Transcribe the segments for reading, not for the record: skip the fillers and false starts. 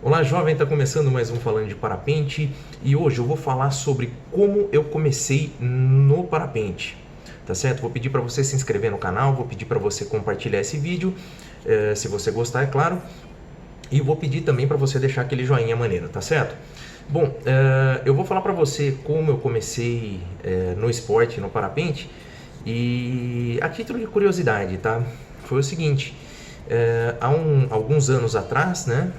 Olá jovem, está começando mais um Falando de Parapente e hoje eu vou falar sobre como eu comecei no parapente, tá certo? Vou pedir para você se inscrever no canal, vou pedir para você compartilhar esse vídeo, se você gostar, é claro, e vou pedir também para você deixar aquele joinha maneiro, tá certo? Bom, eu vou falar para você como eu comecei no esporte, no parapente, e a título de curiosidade, tá? Foi o seguinte, há alguns anos atrás, né?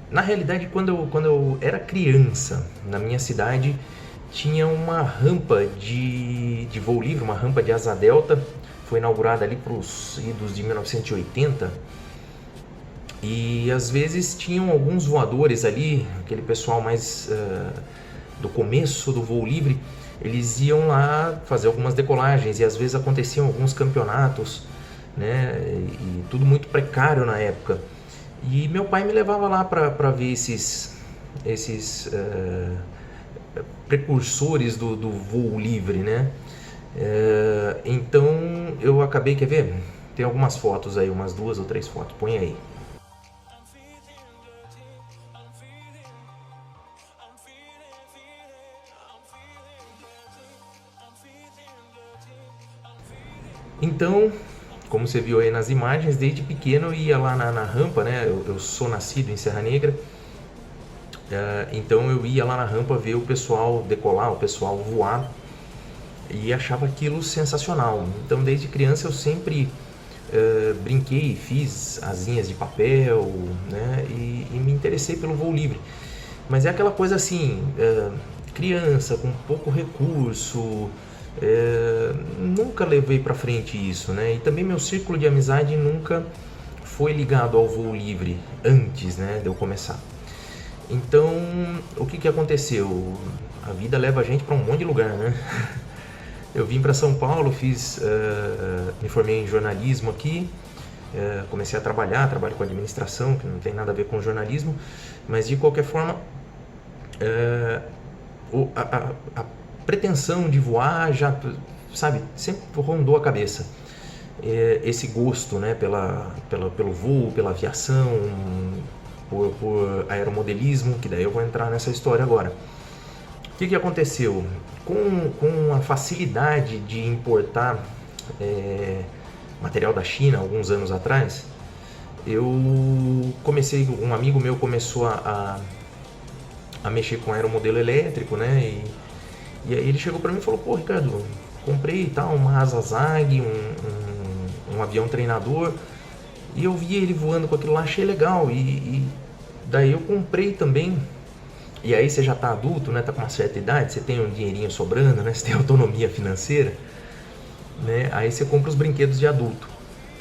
Na realidade, quando eu era criança, na minha cidade, tinha uma rampa de voo livre, uma rampa de asa delta, foi inaugurada ali para os idos de 1980, e às vezes tinham alguns voadores ali, aquele pessoal mais do começo do voo livre, eles iam lá fazer algumas decolagens e às vezes aconteciam alguns campeonatos, né, e tudo muito precário na época. E meu pai me levava lá para ver esses precursores do voo livre, né? Então eu acabei, quer ver? Tem algumas fotos aí, umas 2 ou 3 fotos, põe aí. Então, como você viu aí nas imagens, desde pequeno eu ia lá na rampa, né? Eu sou nascido em Serra Negra, então eu ia lá na rampa ver o pessoal decolar, o pessoal voar, e achava aquilo sensacional. Então desde criança eu sempre brinquei, fiz asinhas de papel, né? E me interessei pelo voo livre. Mas é aquela coisa assim, criança com pouco recurso, nunca levei para frente isso, né? E também meu círculo de amizade nunca foi ligado ao voo livre antes, né, de eu começar. Então, o que aconteceu? A vida leva a gente para um monte de lugar, né? Eu vim para São Paulo, me formei em jornalismo aqui, comecei a trabalho com administração, que não tem nada a ver com jornalismo, mas de qualquer forma, a pretensão de voar já, sabe, sempre rondou a cabeça. Esse gosto, né, pelo voo, pela aviação, por aeromodelismo, que daí eu vou entrar nessa história agora. O que aconteceu? Com a facilidade de importar material da China alguns anos atrás, um amigo meu começou a mexer com aeromodelo elétrico, né? E aí ele chegou para mim e falou: pô, Ricardo, comprei uma asa Zag, um avião treinador, e eu vi ele voando com aquilo lá, achei legal, e daí eu comprei também. E aí você já está adulto, né, tá com uma certa idade, você tem um dinheirinho sobrando, né, você tem autonomia financeira, né, aí você compra os brinquedos de adulto.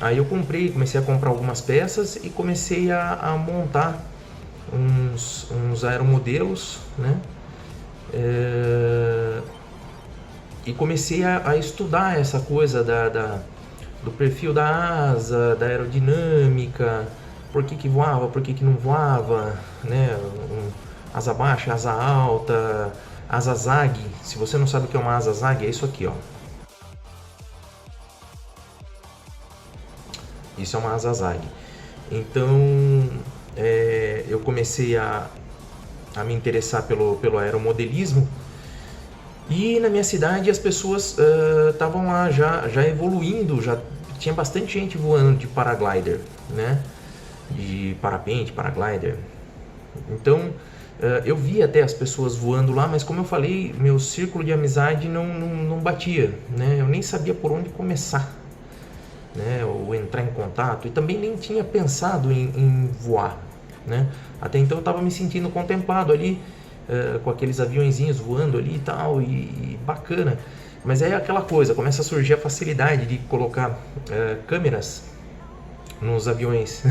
Aí eu comecei a comprar algumas peças e comecei a montar uns aeromodelos, né, e comecei a estudar essa coisa do perfil da asa, da aerodinâmica, por que voava, por que não voava, né? Asa baixa, asa alta, asa Zag. Se você não sabe o que é uma asa Zag, é isso aqui, ó. Isso é uma asa Zag. Então, eu comecei a me interessar pelo aeromodelismo, e na minha cidade as pessoas estavam lá já evoluindo, já tinha bastante gente voando de paraglider, né? De parapente, paraglider. Então eu vi até as pessoas voando lá, mas como eu falei, meu círculo de amizade não batia, né? Eu nem sabia por onde começar, né? Ou entrar em contato, e também nem tinha pensado em voar, né? Até então eu estava me sentindo contemplado ali, com aqueles aviõezinhos voando ali e tal, e bacana. Mas aí aquela coisa, começa a surgir a facilidade de colocar câmeras nos aviões.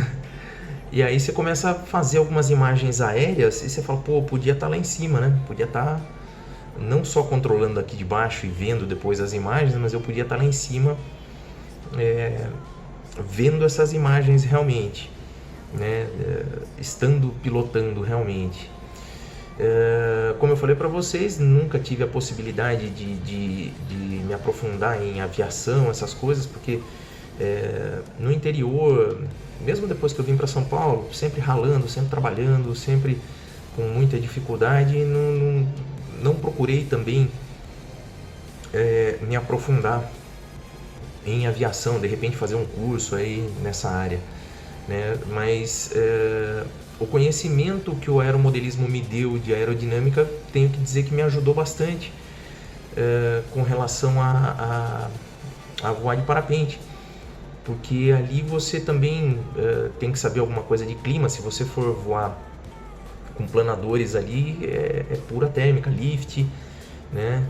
E aí você começa a fazer algumas imagens aéreas e você fala, pô, podia estar lá em cima, né? Podia estar não só controlando aqui de baixo e vendo depois as imagens, mas eu podia estar lá em cima vendo essas imagens realmente, né? Estando pilotando realmente. Como eu falei para vocês, nunca tive a possibilidade de me aprofundar em aviação, essas coisas, porque no interior mesmo depois que eu vim para São Paulo, sempre ralando, sempre trabalhando, sempre com muita dificuldade, não procurei também me aprofundar em aviação, de repente fazer um curso aí nessa área, né? Mas o conhecimento que o aeromodelismo me deu de aerodinâmica, tenho que dizer que me ajudou bastante com relação a voar de parapente, porque ali você também tem que saber alguma coisa de clima. Se você for voar com planadores ali, é pura térmica, lift, né?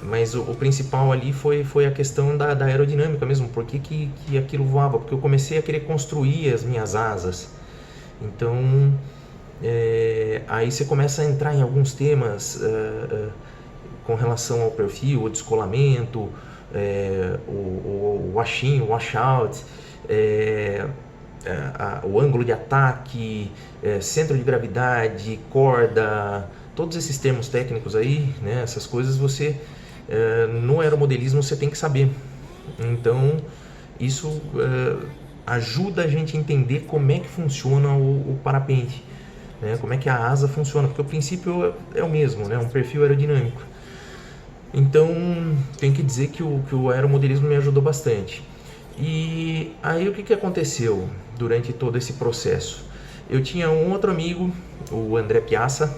Mas o principal ali foi a questão da aerodinâmica mesmo. Por que aquilo voava? Porque eu comecei a querer construir as minhas asas. Então aí você começa a entrar em alguns temas com relação ao perfil, o descolamento, o wash-in, o wash-out, o ângulo de ataque, centro de gravidade, corda, todos esses termos técnicos aí, né, essas coisas você no aeromodelismo você tem que saber. Então isso ajuda a gente a entender como é que funciona o parapente, né, como é que a asa funciona, porque o princípio é o mesmo, né, um perfil aerodinâmico. Então tem que dizer que o aeromodelismo me ajudou bastante. E aí o que aconteceu durante todo esse processo? Eu tinha um outro amigo, o André Piazza,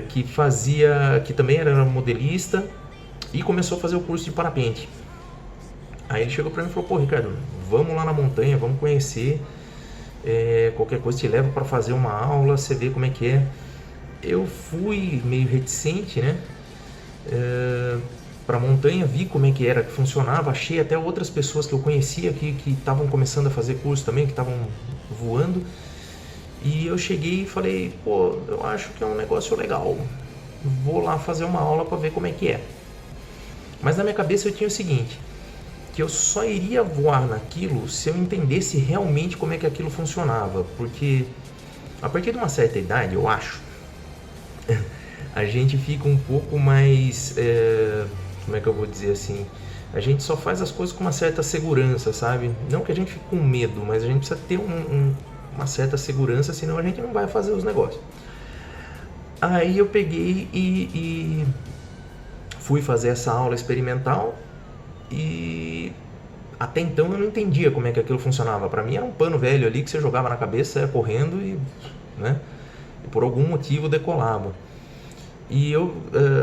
que também era modelista e começou a fazer o curso de parapente. Aí ele chegou para mim e falou: pô, Ricardo, vamos lá na montanha, vamos conhecer, qualquer coisa te levo para fazer uma aula, você vê como é que é. Eu fui meio reticente, né, para a montanha, vi como é que era, que funcionava, achei até outras pessoas que eu conhecia que estavam começando a fazer curso também, que estavam voando, e eu cheguei e falei: pô, eu acho que é um negócio legal, vou lá fazer uma aula para ver como é que é. Mas na minha cabeça eu tinha o seguinte, que eu só iria voar naquilo se eu entendesse realmente como é que aquilo funcionava, porque a partir de uma certa idade, eu acho, a gente fica um pouco mais, como é que eu vou dizer assim, a gente só faz as coisas com uma certa segurança, sabe? Não que a gente fique com medo, mas a gente precisa ter uma certa segurança, senão a gente não vai fazer os negócios. Aí eu peguei e fui fazer essa aula experimental, e até então eu não entendia como é que aquilo funcionava. Para mim era um pano velho ali que você jogava na cabeça, ia correndo e por algum motivo decolava. E eu,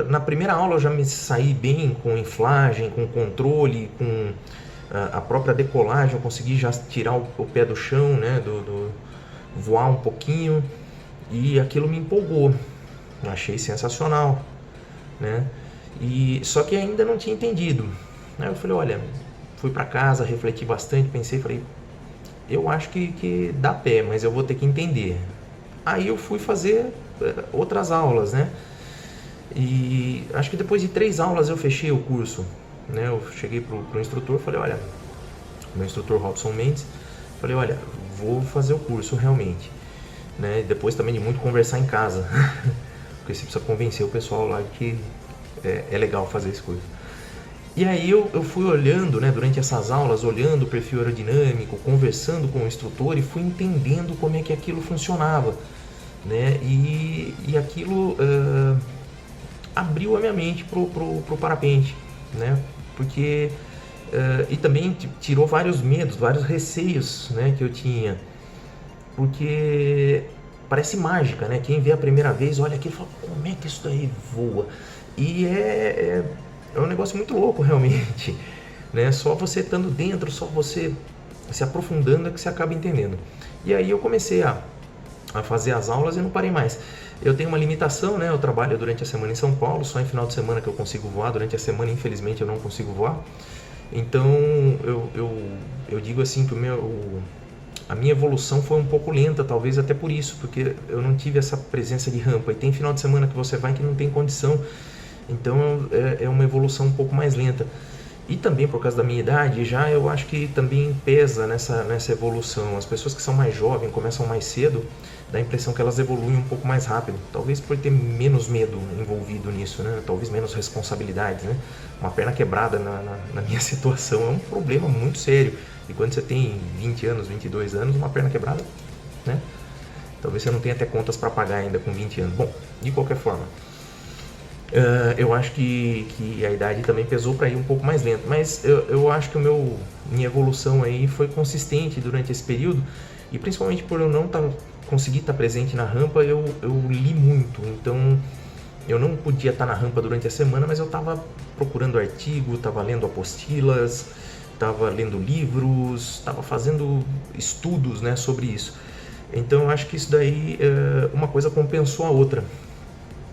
na primeira aula, eu já me saí bem com inflagem, com controle, com a própria decolagem. Eu consegui já tirar o pé do chão, né, voar um pouquinho, e aquilo me empolgou, achei sensacional, né? Só que ainda não tinha entendido. Aí eu falei: olha, fui para casa, refleti bastante, pensei, falei: eu acho que dá pé, mas eu vou ter que entender. Aí eu fui fazer outras aulas, né? E acho que depois de 3 aulas eu fechei o curso, né? Eu cheguei pro instrutor, falei: olha, meu instrutor Robson Mendes, falei: olha, vou fazer o curso realmente, né? E depois também de muito conversar em casa, porque você precisa convencer o pessoal lá que é legal fazer esse curso. E aí eu fui olhando, né, durante essas aulas, olhando o perfil aerodinâmico, conversando com o instrutor, e fui entendendo como é que aquilo funcionava, né? E aquilo abriu a minha mente pro parapente, né? Porque e também tirou vários medos, vários receios, né, que eu tinha, porque parece mágica, né? Quem vê a primeira vez olha aquilo e fala: como é que isso daí voa? E é um negócio muito louco realmente, né? Só você estando dentro, só você se aprofundando é que você acaba entendendo. E aí eu comecei a fazer as aulas e não parei mais. Eu tenho uma limitação, né? Eu trabalho durante a semana em São Paulo, só em final de semana que eu consigo voar. Durante a semana, infelizmente, eu não consigo voar. Então eu digo assim que a minha evolução foi um pouco lenta, talvez até por isso, porque eu não tive essa presença de rampa. E tem final de semana que você vai que não tem condição, então é uma evolução um pouco mais lenta. E também por causa da minha idade, já eu acho que também pesa nessa evolução. As pessoas que são mais jovens, começam mais cedo, dá a impressão que elas evoluem um pouco mais rápido. Talvez por ter menos medo envolvido nisso, né? Talvez menos responsabilidades, né? Uma perna quebrada na minha situação é um problema muito sério. E quando você tem 20 anos, 22 anos, uma perna quebrada, né? Talvez você não tenha até contas para pagar ainda com 20 anos. Bom, de qualquer forma, eu acho que a idade também pesou para ir um pouco mais lento, mas eu acho que minha evolução aí foi consistente durante esse período, e principalmente por eu não conseguir estar presente na rampa, eu li muito. Então eu não podia estar na rampa durante a semana, mas eu estava procurando artigo, estava lendo apostilas, estava lendo livros, estava fazendo estudos, né, sobre isso. Então eu acho que isso daí, uma coisa compensou a outra,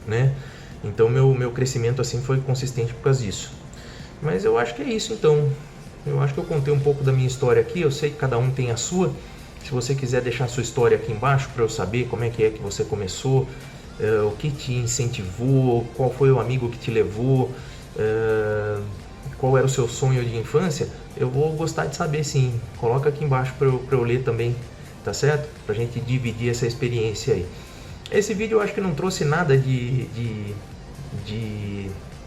né? Então meu crescimento assim foi consistente por causa disso. Mas eu acho que é isso então. Eu acho que eu contei um pouco da minha história aqui. Eu sei que cada um tem a sua. Se você quiser deixar a sua história aqui embaixo para eu saber como é que você começou, o que te incentivou, qual foi o amigo que te levou, qual era o seu sonho de infância, eu vou gostar de saber sim. Coloca aqui embaixo para eu ler também, tá certo? Pra gente dividir essa experiência aí. Esse vídeo eu acho que não trouxe nada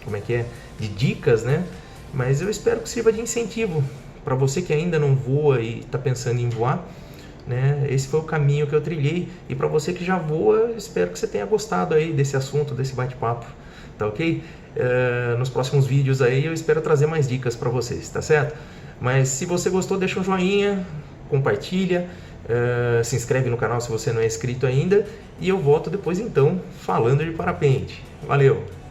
como é que é? De dicas, né? Mas eu espero que sirva de incentivo para você que ainda não voa e está pensando em voar, né? Esse foi o caminho que eu trilhei, e para você que já voa, espero que você tenha gostado aí desse assunto, desse bate-papo, tá ok? Nos próximos vídeos aí eu espero trazer mais dicas para vocês, tá certo? Mas se você gostou, deixa um joinha, compartilha, se inscreve no canal se você não é inscrito ainda, e eu volto depois então falando de parapente. Valeu!